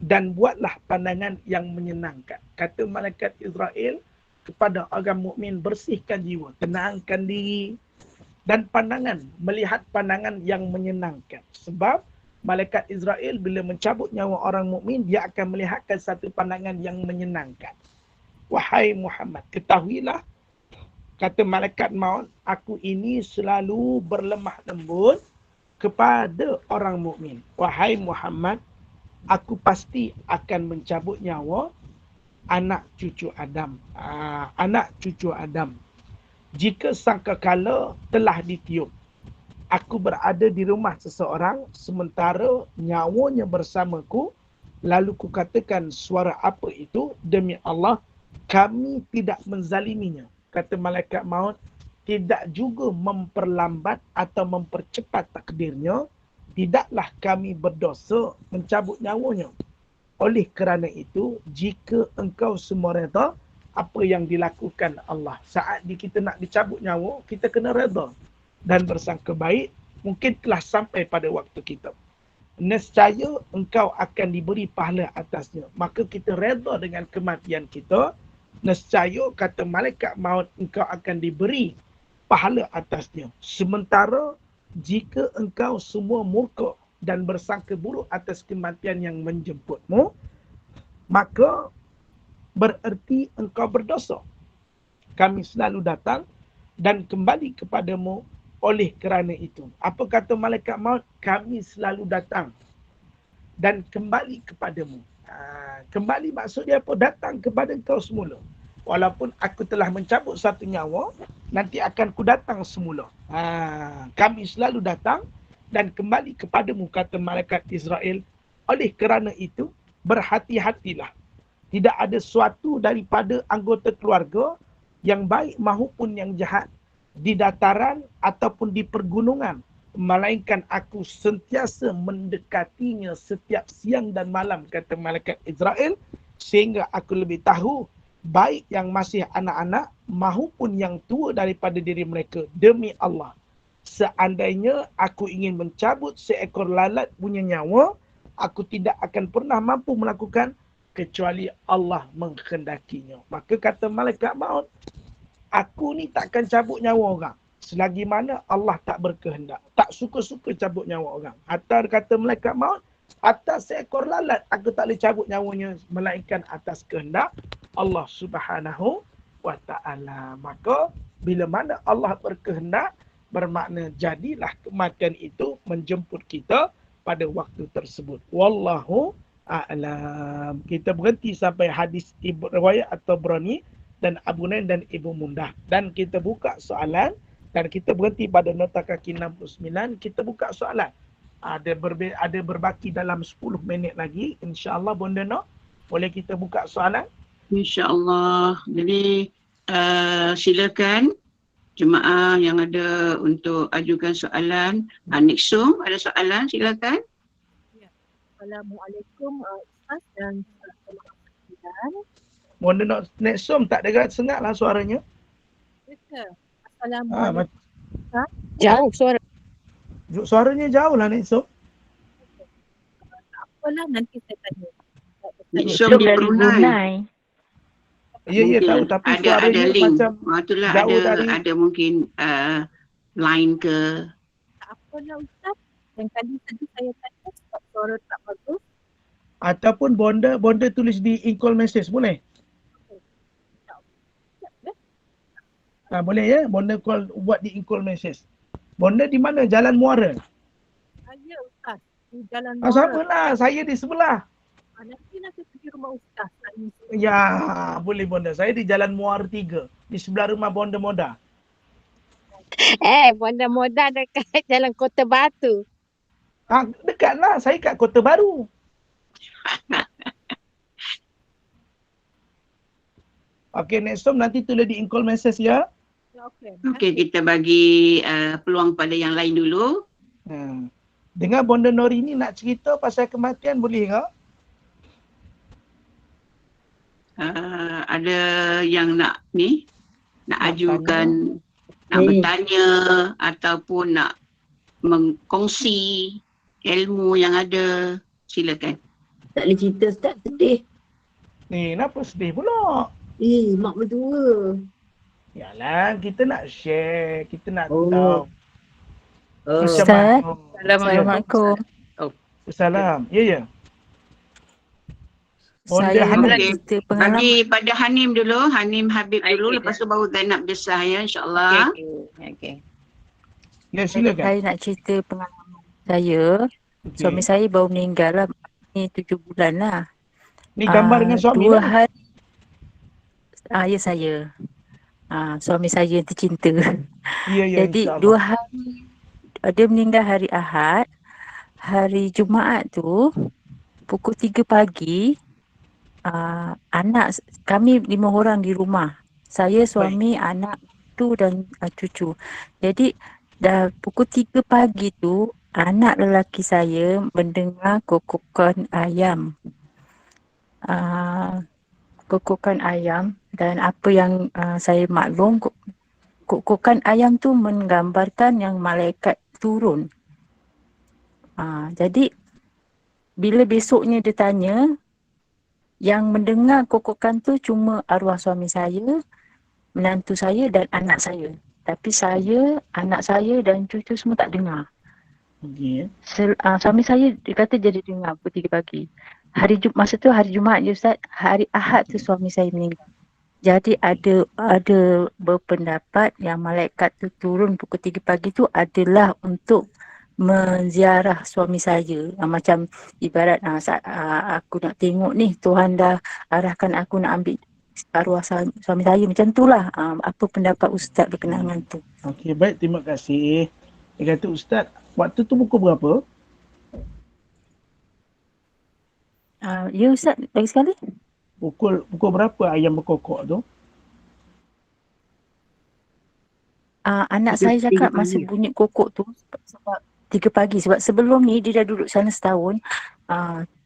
dan buatlah pandangan yang menyenangkan. Kata malaikat Israel kepada orang mukmin, bersihkan jiwa, tenangkan diri dan pandangan, melihat pandangan yang menyenangkan. Sebab malaikat Israel bila mencabut nyawa orang mukmin, dia akan melihatkan satu pandangan yang menyenangkan. Wahai Muhammad, ketahuilah, kata malaikat maut, aku ini selalu berlemah lembut kepada orang mukmin. Wahai Muhammad, aku pasti akan mencabut nyawa anak cucu Adam. Anak cucu Adam. Jika sangkakala telah ditiup, aku berada di rumah seseorang sementara nyawanya bersamaku, lalu ku katakan, suara apa itu? Demi Allah, kami tidak menzaliminya. Kata malaikat maut, tidak juga memperlambat atau mempercepat takdirnya. Tidaklah kami berdosa mencabut nyawanya. Oleh kerana itu, jika engkau semua reda apa yang dilakukan Allah, saat kita nak dicabut nyawa, kita kena reda dan bersangka baik, mungkin telah sampai pada waktu kita. Nescaya engkau akan diberi pahala atasnya. Maka kita reda dengan kematian kita. Nescaya, kata malaikat maut, engkau akan diberi pahala atasnya. Sementara jika engkau semua murka dan bersangka buruk atas kematian yang menjemputmu, maka bererti engkau berdosa. Kami selalu datang dan kembali kepadamu oleh kerana itu. Apa kata malaikat maut? Kami selalu datang dan kembali kepadamu. Kembali maksudnya apa? Datang kepada engkau semula. Walaupun aku telah mencabut satu nyawa, nanti akan ku datang semula. Kami selalu datang dan kembali kepadamu, kata malaikat Israel. Oleh kerana itu, berhati-hatilah. Tidak ada suatu daripada anggota keluarga yang baik maupun yang jahat, di dataran ataupun di pergunungan, melainkan aku sentiasa mendekatinya setiap siang dan malam, kata malaikat Israel, sehingga aku lebih tahu baik yang masih anak-anak maupun yang tua daripada diri mereka. Demi Allah, seandainya aku ingin mencabut seekor lalat punya nyawa, aku tidak akan pernah mampu melakukan kecuali Allah menghendakinya. Maka kata malaikat maut, aku ni takkan cabut nyawa orang selagi mana Allah tak berkehendak. Tak suka-suka cabut nyawa orang. Atau kata malaikat maut, atas seekor lalat aku tak boleh cabut nyawanya melainkan atas kehendak Allah Subhanahu wa ta'ala. Maka bila mana Allah berkehendak, bermakna jadilah kematian itu menjemput kita pada waktu tersebut. Wallahu a'lam. Kita berhenti sampai hadis riwayat At-Tabrani dan Abu Nuaim dan Ibu Mundah. Dan kita buka soalan dan kita berhenti pada nota kaki 69. Kita buka soalan. Ada berbaki dalam 10 minit lagi. InsyaAllah Bonda Noh, boleh kita buka soalan? InsyaAllah. Jadi silakan jemaah yang ada untuk ajukan soalan. Nixum, ada soalan? Silakan. Assalamualaikum Ustaz dan jemaah sekalian. Bonda Noh Nexum tak dengar sengat lah suaranya. Assalamualaikum. Jauh suara. Suaranya jauh lah Nexum. Apalah nanti saya tanya. Nixum di Brunei. Ya, tahu, tapi ada suaranya link. macam Itulah jauh dari... ada mungkin line ke. Tak apalah Ustaz. Yang tadi saya tanya sebab suara tak bagus. Ataupun bonda tulis di in-call message, boleh? Boleh ya, bonda buat di in-call message. Bonda di mana? Jalan Muara? Ya Ustaz, di Jalan Muara. Sama lah, saya di sebelah. Nanti pergi rumah Ustaz. Ya, boleh bonda. Saya di Jalan Muara 3, di sebelah rumah bonda Moda. Bonda Moda dekat Jalan Kota Batu. Dekat lah, saya kat Kota Baru. Okey, next time nanti tulis di in-call message ya. Okey, kita bagi peluang pada yang lain dulu. Dengar Bonda Nori ni nak cerita pasal kematian, boleh tak? Ada yang nak ajukan, nak bertanya ataupun nak mengkongsi ilmu yang ada, silakan. Tak boleh cerita Ustaz, sedih. Kenapa sedih pula? Mak bertua. Yalah, kita nak share, kita nak tahu. Ustaz, Assalamualaikum. Assalam. Ya. Saya nak cerita pengalaman. Bagi pada Hanim dulu, Hanim Habib dulu, lepas tu baru Zainab Desah ya, insyaAllah. Okey. Ya, silakan. Saya nak cerita pengalaman saya. Suami saya baru meninggal lah. Ni 7 bulan lah. Ni gambar dengan suami 2 hari. Ya saya. Suami saya yang tercinta. Ya, jadi 2 hari. Dia meninggal hari Ahad. Hari Jumaat tu, pukul 3 pagi, anak kami 5 orang di rumah. Saya, suami, anak tu dan cucu. Jadi dah pukul 3 pagi tu, anak lelaki saya mendengar kokokan ayam. Kokokan ayam, dan apa yang saya maklum, kokokan ayam tu menggambarkan yang malaikat turun. Jadi bila besoknya dia tanya, yang mendengar kokokan tu cuma arwah suami saya, menantu saya dan anak saya. Tapi saya, anak saya dan cucu semua tak dengar. Suami saya dia kata jadi dengar pukul 3 pagi. Masa tu hari Jumaat je Ustaz. Hari Ahad tu suami saya meninggal. Jadi ada berpendapat yang malaikat tu turun pukul 3 pagi tu adalah untuk menziarah suami saya. Macam ibarat aku nak tengok ni, Tuhan dah arahkan aku nak ambil arwah suami saya, macam tu lah. Apa pendapat Ustaz berkenaan tu? Okey, baik, terima kasih. Dia kata Ustaz, waktu tu pukul berapa? Ya Ustaz, lagi sekali. Pukul berapa ayam berkokok tu? anak Tiga- saya tiga cakap masa pagi. bunyi kokok tu sebab 3 pagi. Sebab sebelum ni dia dah duduk sana setahun,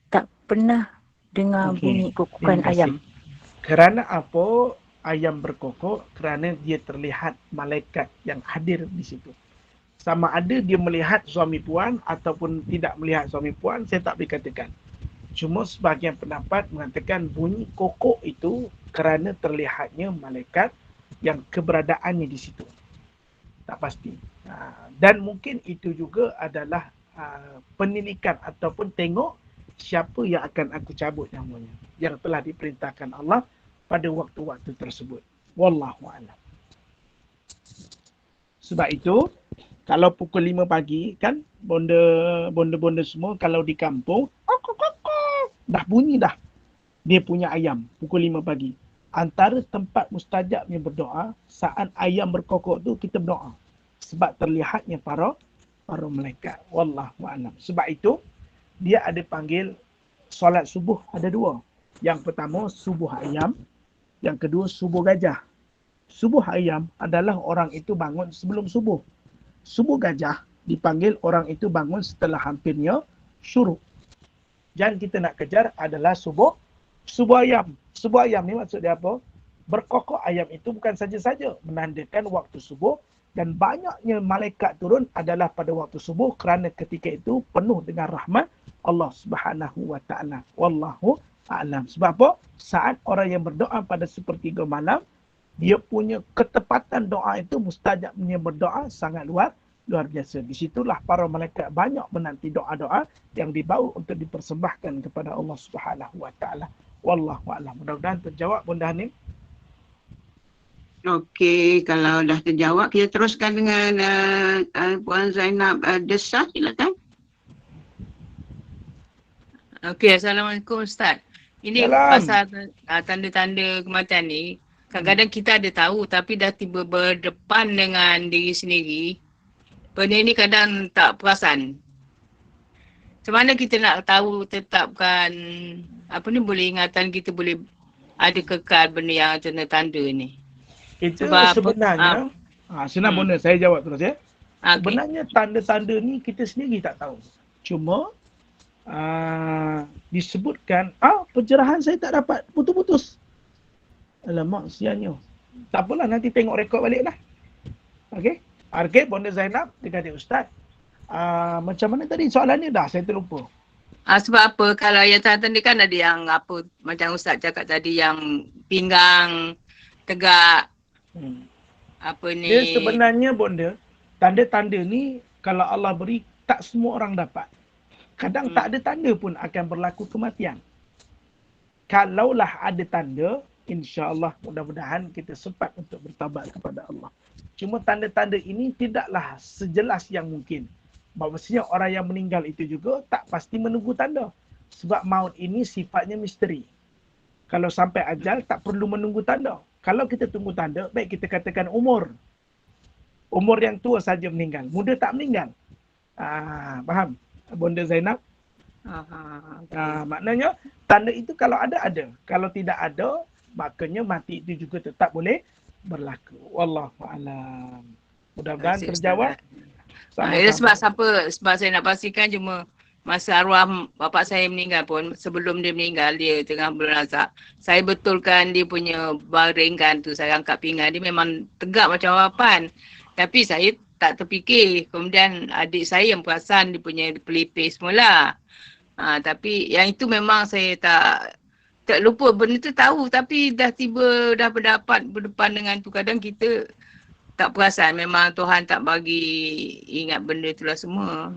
tak pernah dengar Okey. bunyi Terima kokokan kasih. ayam. Kerana apa ayam berkokok? Kerana dia terlihat malaikat yang hadir di situ. Sama ada dia melihat suami puan ataupun tidak melihat suami puan, saya tak boleh katakan. Cuma sebahagian pendapat mengatakan bunyi kokok itu kerana terlihatnya malaikat yang keberadaannya di situ. Tak pasti. Dan mungkin itu juga adalah penilikan ataupun tengok siapa yang akan aku cabut nyawanya yang telah diperintahkan Allah pada waktu-waktu tersebut. Wallahu a'lam. Sebab itu kalau pukul 5 pagi kan bonda-bonda semua kalau di kampung dah bunyi dah dia punya ayam pukul 5 pagi. Antara tempat mustajabnya berdoa saat ayam berkokok tu kita berdoa. Sebab terlihatnya para malaikat. Wallahu a'lam. Sebab itu dia ada panggil solat subuh ada 2. Yang pertama subuh ayam, yang kedua subuh gajah. Subuh ayam adalah orang itu bangun sebelum subuh. Subuh gajah dipanggil orang itu bangun setelah hampirnya syuruk. Yang kita nak kejar adalah subuh ayam. Subuh ayam ni maksud dia apa? Berkokok ayam itu bukan saja-saja menandakan waktu subuh dan banyaknya malaikat turun adalah pada waktu subuh kerana ketika itu penuh dengan rahmat Allah Subhanahu wa taala. Wallahu a'lam. Sebab apa? Saat orang yang berdoa pada sepertiga malam, dia punya ketepatan doa itu mustajabnya berdoa sangat luar biasa. Di situlah para malaikat banyak menanti doa-doa yang dibawa untuk dipersembahkan kepada Allah Subhanahu wa taala. Wallahu a'lam. Mudah-mudahan terjawab Bunda Hanim. Okey, kalau dah terjawab, kita teruskan dengan Puan Zainab Desah, silakan. Okey, Assalamualaikum Ustaz. Ini Salam. pasal tanda-tanda kematian ni. Kadang-kadang kita ada tahu tapi dah tiba berdepan dengan diri sendiri. Benda ni kadang tak perasan. Macam mana kita nak tahu tetapkan boleh ingatan kita boleh ada kekal benda yang tanda-tanda ni. Itu Sebab sebenarnya senang Bunda saya jawab terus ya. Okay. Sebenarnya tanda-tanda ni kita sendiri tak tahu. Cuma disebutkan pencerahan saya tak dapat, putus-putus. Alamak, siannya. Tak apalah, nanti tengok rekod balik lah. Okey. Okey, Bonda Zainab dengan adik Ustaz. Macam mana tadi soalannya dah? Saya terlupa. Sebab apa? Kalau yang tanda-tanda kan ada yang macam Ustaz cakap tadi yang pinggang tegak. Dia sebenarnya Bonda, tanda-tanda ni kalau Allah beri tak semua orang dapat. Kadang tak ada tanda pun akan berlaku kematian. Kalaulah ada tanda, insya-Allah mudah-mudahan kita sempat untuk bertaubat kepada Allah. Cuma tanda-tanda ini tidaklah sejelas yang mungkin. Maksudnya orang yang meninggal itu juga tak pasti menunggu tanda. Sebab maut ini sifatnya misteri. Kalau sampai ajal tak perlu menunggu tanda. Kalau kita tunggu tanda, baik kita katakan umur. Umur yang tua saja meninggal. Muda tak meninggal. Faham? Bonda Zainab? Maknanya tanda itu kalau ada. Kalau tidak ada, maknanya mati itu juga tetap boleh berlaku. Wallahu a'lam. Mudah-mudahan terjawab. Sebab saya nak pastikan cuma masa arwah bapak saya meninggal pun, sebelum dia meninggal, dia tengah berazab. Saya betulkan dia punya baring kan tu, saya angkat pinggan. Dia memang tegak macam harapan. Tapi saya tak terfikir. Kemudian adik saya yang perasan dia punya pelipis semula. Tapi yang itu memang saya tak lupa. Benda tu tahu tapi dah berdepan dengan tu. Kadang kita tak perasan. Memang Tuhan tak bagi ingat benda itulah semua.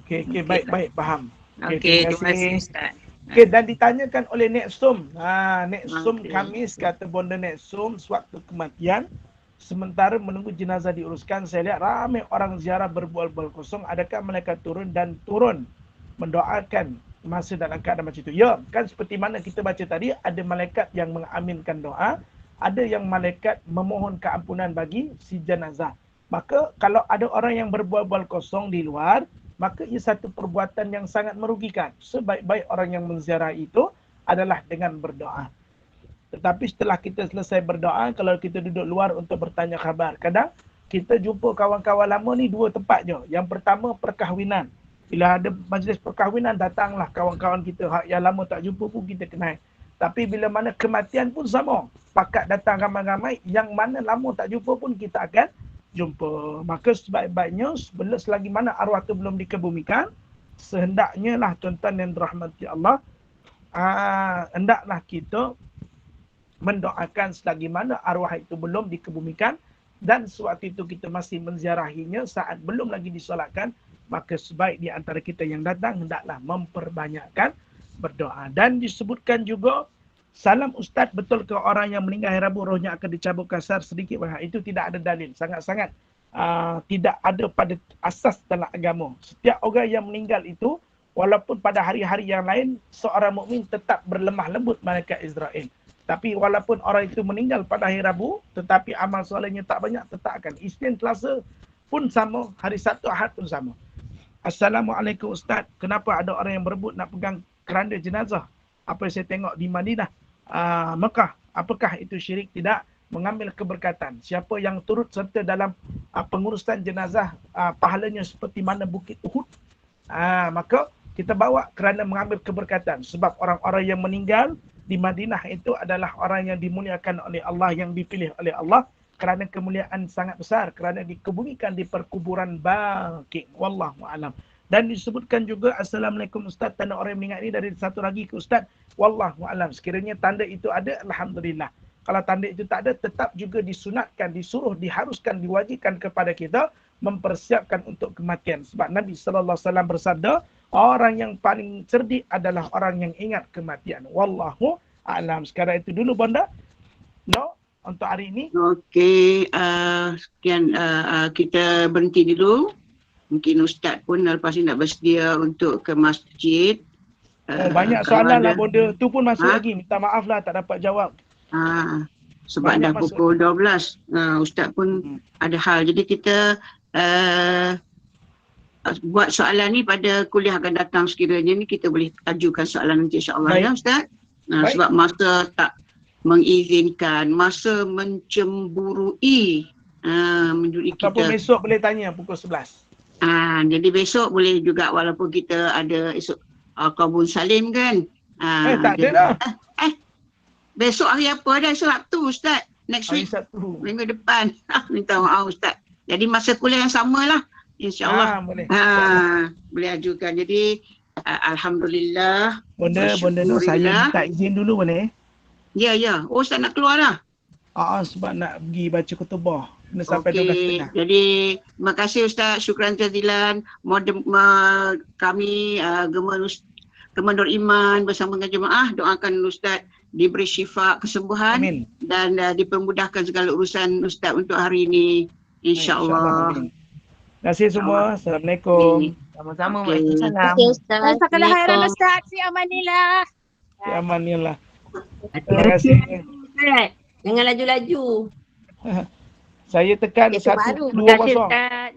Okey, baik, faham. Okey, terima kasih Ustaz. Okey, dan ditanyakan oleh Nek Sum. Nek Sum Khamis kata Bonda Nek Sum sewaktu kematian, sementara menunggu jenazah diuruskan, saya lihat ramai orang ziarah berbual-bual kosong. Adakah malaikat turun mendoakan masa dalam keadaan macam itu? Ya, kan seperti mana kita baca tadi, ada malaikat yang mengaminkan doa, ada yang malaikat memohon keampunan bagi si jenazah. Maka kalau ada orang yang berbual-bual kosong di luar, maka ia satu perbuatan yang sangat merugikan. Sebaik-baik orang yang menziarah itu adalah dengan berdoa. Tetapi setelah kita selesai berdoa, kalau kita duduk luar untuk bertanya khabar, kadang kita jumpa kawan-kawan lama ni dua tempat je. Yang pertama perkahwinan. Bila ada majlis perkahwinan, datanglah kawan-kawan kita. Hak yang lama tak jumpa pun kita kenal. Tapi bila mana kematian pun sama. Pakat datang ramai-ramai, yang mana lama tak jumpa pun kita akan jumpa. Maka sebaik-baiknya, selagi mana arwah tu belum dikebumikan, sehendaknya lah tuan-tuan yang dirahmati Allah, hendaklah kita mendoakan selagi mana arwah itu belum dikebumikan, dan sewaktu itu kita masih menziarahinya saat belum lagi disolatkan, maka sebaik di antara kita yang datang hendaklah memperbanyakkan berdoa. Dan disebutkan juga, salam Ustaz, betul ke orang yang meninggal hari Rabu rohnya akan dicabut kasar sedikit banyak? Itu tidak ada dalil, sangat-sangat tidak ada pada asas dalam agama. Setiap orang yang meninggal itu, walaupun pada hari-hari yang lain, seorang mukmin tetap berlemah lembut malaikat Israel. Tapi walaupun orang itu meninggal pada hari Rabu, tetapi amal solehnya tak banyak, tetap akan. Isnin, Selasa pun sama, hari Sabtu, Ahad pun sama. Assalamualaikum Ustaz, kenapa ada orang yang berebut nak pegang keranda jenazah? Apa yang saya tengok di Madinah, Mekah, apakah itu syirik? Tidak. Mengambil keberkatan. Siapa yang turut serta dalam pengurusan jenazah, pahalanya seperti mana bukit Uhud, maka kita bawa kerana mengambil keberkatan. Sebab orang-orang yang meninggal di Madinah itu adalah orang yang dimuliakan oleh Allah, yang dipilih oleh Allah kerana kemuliaan sangat besar, kerana dikebumikan di perkuburan Baqi. Wallahu a'lam. Dan disebutkan juga, Assalamualaikum Ustaz, tanda orang yang meninggal ini dari satu lagi ke Ustaz. Wallahu a'lam. Sekiranya tanda itu ada, alhamdulillah. Kalau tanda itu tak ada, tetap juga disunatkan, disuruh, diharuskan, diwajibkan kepada kita mempersiapkan untuk kematian. Sebab Nabi SAW bersabda, orang yang paling cerdik adalah orang yang ingat kematian. Wallahu a'lam. Sekarang itu dulu Bonda. No, untuk hari ini. Okey, sekian, kita berhenti dulu. Mungkin Ustaz pun lepas ni nak bersedia untuk ke masjid. Banyak soalan lah Bonda. Tu pun masuk lagi. Minta maaf lah tak dapat jawab. Sebab banyak dah pukul 12. Ustaz pun ada hal. Jadi kita buat soalan ni pada kuliah akan datang sekiranya ni kita boleh ajukan soalan nanti insya-Allah ya Ustaz. Sebab masa tak mengizinkan, masa mencemburui menjadi kita. Ataupun besok boleh tanya pukul 11. Jadi besok boleh juga walaupun kita ada esok Qabul Salim kan. Tak ada lah. Besok hari apa dah? Sabtu Ustaz. Next week. Sabtu. Minggu depan. Minta maaf Ustaz. Jadi masa kuliah yang samalah. InsyaAllah. Boleh. Boleh ajukan. Jadi alhamdulillah. Bonda Nur, saya minta izin dulu boleh? Ya. Oh Ustaz nak keluar dah? Sebab nak pergi baca khutbah. Kena sampai 12.30. Jadi terima kasih Ustaz. Syukran jazilan. Kami Gemar Nur Iman bersama dengan jemaah doakan Ustaz diberi syifa, kesembuhan. Amin. Dan dipermudahkan segala urusan Ustaz untuk hari ini. InsyaAllah. Terima kasih semua. Assalamualaikum. Sama-sama. Terima kasih Ustaz. Assalamualaikum. Khairan Ustaz. Fi amanillah. Fi amanillah. Terima kasih. Jangan laju-laju. Saya tekan 120.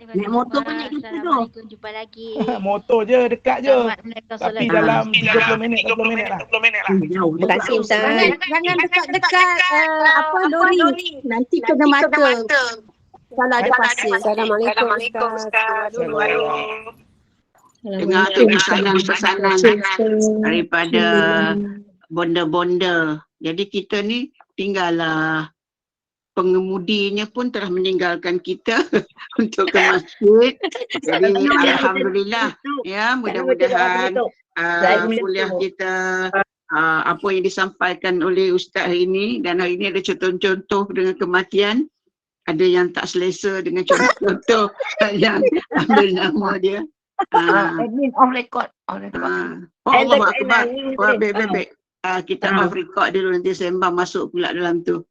Naik motor pun naik kita tu. Jumpa lagi. Motor je, dekat je. Tapi dalam 30 minit lah. Terima kasih Ustaz. Jangan dekat-dekat lori. Nanti kena mata. Kalau ada pasir. Assalamualaikum Ustaz. Dengar tu pesanan-pesanan daripada bonda-bonda. Jadi kita ni tinggallah pengemudinya pun telah meninggalkan kita untuk ke masjid. Jadi alhamdulillah ya, mudah-mudahan kuliah kita apa yang disampaikan oleh Ustaz hari ini, dan hari ini ada contoh-contoh dengan kematian, ada yang tak selesa dengan contoh-contoh yang ambil nama dia. Admin off record. Allah Akbar. Baik. Kita off record dulu, nanti sembang masuk pula dalam tu.